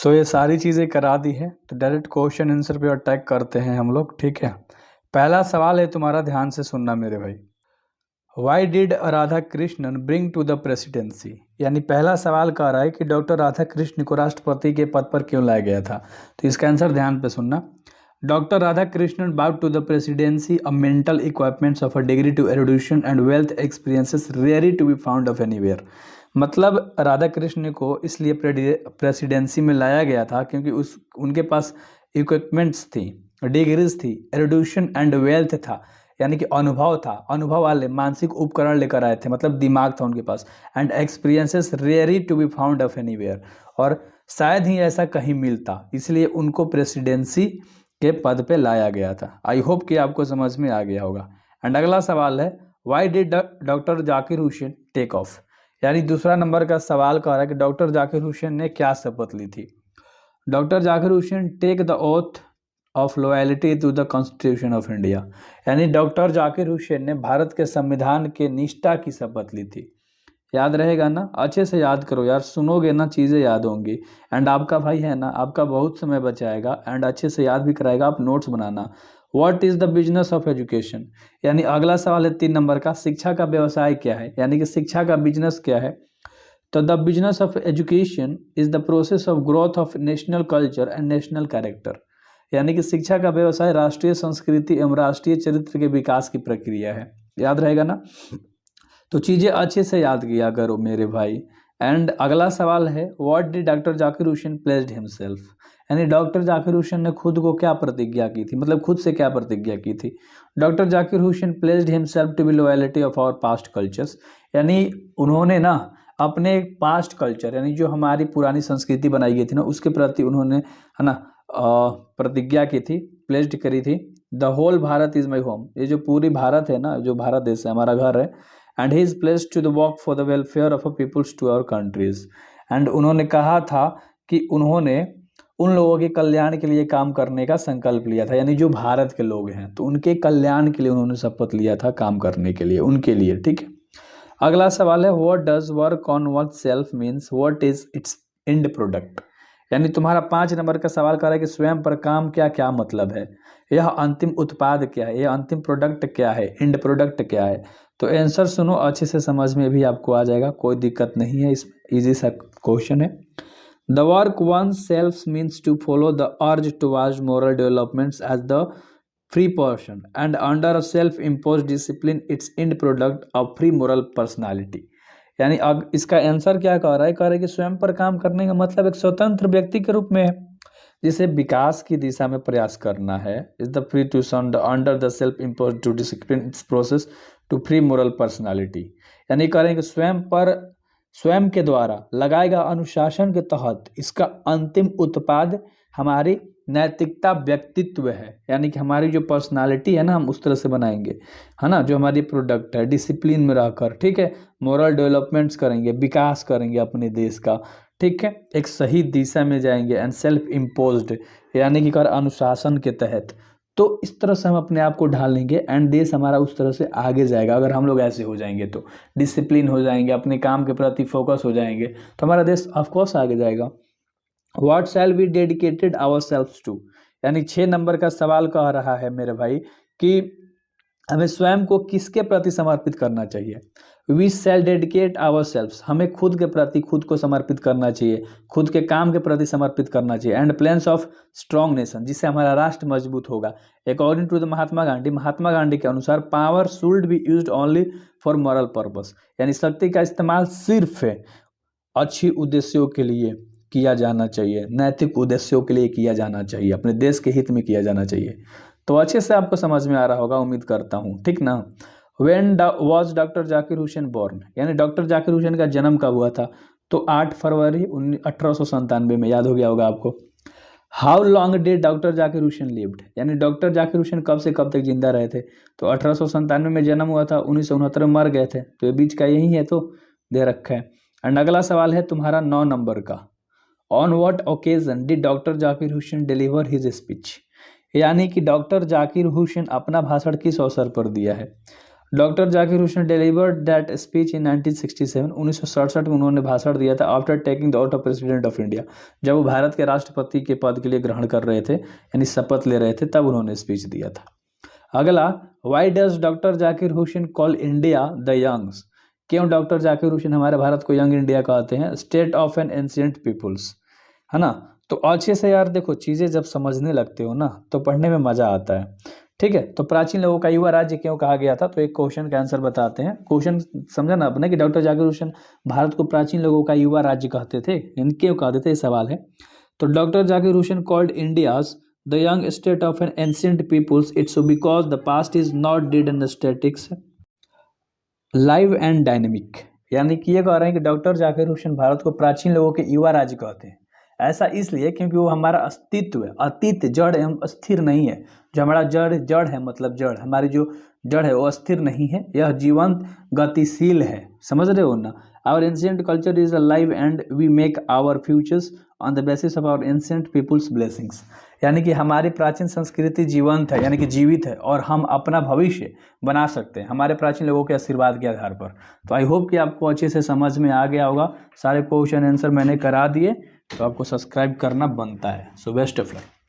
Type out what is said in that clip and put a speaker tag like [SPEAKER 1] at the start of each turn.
[SPEAKER 1] सो ये सारी चीज़ें करा दी है तो डायरेक्ट क्वेश्चन आंसर पे अटैक करते हैं हम लोग। ठीक है, पहला सवाल है तुम्हारा, ध्यान से सुनना मेरे भाई। Why did Radhakrishnan bring to the presidency, यानी पहला सवाल कह रहा है कि डॉक्टर राधा कृष्ण को राष्ट्रपति के पद पर क्यों लाया गया था। तो इसका आंसर ध्यान पे सुनना। Doctor Radhakrishnan about to the presidency a mental equipments of a degree to erudition and wealth experiences rarely to be found of anywhere. मतलब राधा कृष्ण को इसलिए प्रेसिडेंसी में लाया गया था क्योंकि उनके पास इक्विपमेंट्स थी, डिग्रीज थी, एरुडिशन एंड वेल्थ था, यानी कि अनुभव था, अनुभव वाले मानसिक उपकरण लेकर आए थे, मतलब दिमाग था उनके पास। And experiences rarely to be found of anywhere, और शायद ही ऐसा कहीं मिलता, इसलिए उनको प्रेसिडेंसी के पद पे लाया गया था। आई होप कि आपको समझ में आ गया होगा। एंड अगला सवाल है, why did doctor Zakir Hussain take off, यानी दूसरा नंबर का सवाल कह रहा है कि डॉक्टर जाकिर हुसैन ने क्या शपथ ली थी। Doctor Zakir Hussain take the oath of loyalty to the constitution of India, यानी डॉक्टर जाकिर हुसैन ने भारत के संविधान के निष्ठा की शपथ ली थी। याद रहेगा ना, अच्छे से याद करो यार, सुनोगे ना चीज़ें याद होंगी। एंड आपका भाई है ना, आपका बहुत समय बचाएगा एंड अच्छे से याद भी कराएगा, आप notes banana. What is the business of education, यानी अगला सवाल है 3 नंबर का, शिक्षा का व्यवसाय क्या है, यानी कि शिक्षा का बिजनेस क्या है। तो the business of education is the process of growth of national culture and national character, यानी कि शिक्षा का व्यवसाय राष्ट्रीय संस्कृति एवं राष्ट्रीय चरित्र के विकास की प्रक्रिया है। याद रहेगा ना, तो चीज़ें अच्छे से याद किया करो मेरे भाई। एंड अगला सवाल है, what did doctor Zakir Hussain placed himself, यानी डॉक्टर जाकिर हुसैन ने खुद को क्या प्रतिज्ञा की थी, मतलब खुद से क्या प्रतिज्ञा की थी। Doctor Zakir Hussain placed himself to be loyalty of our past cultures, यानी उन्होंने ना अपने पास्ट कल्चर, यानी जो हमारी पुरानी संस्कृति बनाई गई थी ना, उसके प्रति उन्होंने, है ना, प्रतिज्ञा की थी, प्लेस्ड करी थी। The whole Bharat is my home, ये जो पूरी भारत है ना, जो भारत देश है, हमारा घर है। And he is placed to the work for the welfare of a peoples to our countries, and उन्होंने कहा था कि उन्होंने उन लोगों के कल्याण के लिए काम करने का संकल्प लिया था, यानी जो भारत के लोग हैं तो उनके कल्याण के लिए उन्होंने शपथ लिया था काम करने के लिए, उनके लिए। ठीक है, अगला सवाल है, what does work on one self means, what is it's end product, यानी तुम्हारा 5 नंबर का सवाल कर रहा है कि स्वयं पर काम क्या क्या मतलब है, यह अंतिम उत्पाद क्या है, यह अंतिम प्रोडक्ट क्या है, एंड प्रोडक्ट क्या है। तो आंसर सुनो अच्छे से, समझ में भी आपको आ जाएगा, कोई दिक्कत नहीं है, इस इजी सा क्वेश्चन है। The work oneself means to follow the urge towards moral developments as the free person and under a self impose discipline its end product of free moral personality, यानी अब इसका answer क्या कह रहा है, कह रहा है कि स्वयं पर काम करने का मतलब एक स्वतंत्र व्यक्ति के रूप में है जिसे विकास की दिशा में प्रयास करना है। Is the free to son under the self impose to discipline its process to free moral personality, यानी कह रहे हैं कि स्वयं के द्वारा लगाए गए अनुशासन के तहत इसका अंतिम उत्पाद हमारी नैतिकता व्यक्तित्व है, यानी कि हमारी जो पर्सनालिटी है ना, हम उस तरह से बनाएंगे, है ना, जो हमारी प्रोडक्ट है, डिसिप्लिन में रहकर, ठीक है, मोरल डेवलपमेंट्स करेंगे, विकास करेंगे अपने देश का, ठीक है, एक सही दिशा में जाएंगे। एंड सेल्फ इम्पोज्ड, यानी कि कर अनुशासन के तहत, तो इस तरह से हम अपने आप को ढालेंगे एंड देश हमारा उस तरह से आगे जाएगा। अगर हम लोग ऐसे हो जाएंगे तो डिसिप्लिन हो जाएंगे, अपने काम के प्रति फोकस हो जाएंगे, तो हमारा देश ऑफकोर्स आगे जाएगा। What shall we dedicated ourselves to, यानी 6 नंबर का सवाल कह रहा है मेरे भाई कि हमें स्वयं को किसके प्रति समर्पित करना चाहिए। We shall dedicate ourselves, हमें खुद के प्रति खुद को समर्पित करना चाहिए, खुद के काम के प्रति समर्पित करना चाहिए। And plans of strong nation, जिससे हमारा राष्ट्र मजबूत होगा। According to the Mahatma Gandhi के अनुसार power should be used only for moral purpose, यानी शक्ति का इस्तेमाल सिर्फ अच्छी उद्देश्यों के लिए किया जाना चाहिए, नैतिक उद्देश्यों के लिए किया जाना चाहिए, अपने देश के हित में किया जाना चाहिए। तो अच्छे से आपको समझ में आ रहा होगा, उम्मीद करता हूँ, ठीक ना। When was doctor Zakir Hussain born, यानी डॉक्टर जाकिर हुसैन का जन्म कब हुआ था, तो 8 फरवरी 1897 में, याद हो गया होगा आपको। How long did doctor Zakir Hussain lived, यानी डॉक्टर जाकिर हुसैन कब से कब तक जिंदा रहे थे, तो 1897 में जन्म हुआ था, 1969 में मर गए थे, तो ये बीच का यही है, तो दे रखा है। एंड अगला सवाल है तुम्हारा 9 नंबर का, on what occasion did doctor Zakir Hussain deliver his speech, यानी कि डॉक्टर जाकिर हुसैन अपना भाषण किस अवसर पर दिया है। Doctor Zakir Hussain delivered that speech in 1967, 1967 में उन्होंने भाषण दिया था after taking the oath of president of India, जब वो भारत के राष्ट्रपति के पद के लिए ग्रहण कर रहे थे, यानी शपथ ले रहे थे, तब उन्होंने स्पीच दिया था। अगला, why does doctor Zakir Hussain call India the youngs, क्यों डॉक्टर जाकिर हुसैन हमारे भारत को यंग इंडिया कहते हैं? State of an ancient peoples, है ना। तो अच्छे से यार देखो, चीज़ें जब समझने लगते हो ना तो पढ़ने में मज़ा आता है, ठीक है। तो प्राचीन लोगों का युवा राज्य क्यों कहा गया था, तो एक क्वेश्चन का आंसर बताते हैं। क्वेश्चन समझा ना आपने कि डॉक्टर जाकिर हुसैन भारत को प्राचीन लोगों का युवा राज्य कहते थे, यानी क्यों कहते थे, ये सवाल है। तो doctor Zakir Hussain called India's the young state of an ancient peoples it's because the past is not dead and statics live and dynamic, यानी कि ये कह रहे हैं कि डॉक्टर जाकिर हुसैन भारत को प्राचीन लोगों के युवा राज्य कहते हैं। ऐसा इसलिए क्योंकि वो हमारा अस्तित्व है, अतीत जड़ एवं स्थिर नहीं है। जो हमारा जड़ है, मतलब जड़, हमारी जो जड़ है वो अस्थिर नहीं है, यह जीवंत गतिशील है, समझ रहे हो ना। Our ancient culture is alive and we make our futures on the basis of our ancient people's blessings, यानी कि हमारी प्राचीन संस्कृति जीवंत है, यानी कि जीवित है, और हम अपना भविष्य बना सकते हैं हमारे प्राचीन लोगों के आशीर्वाद के आधार पर। तो आई होप कि आपको अच्छे से समझ में आ गया होगा। सारे क्वेश्चन आंसर मैंने करा दिए, तो आपको सब्सक्राइब करना बनता है। So best of luck.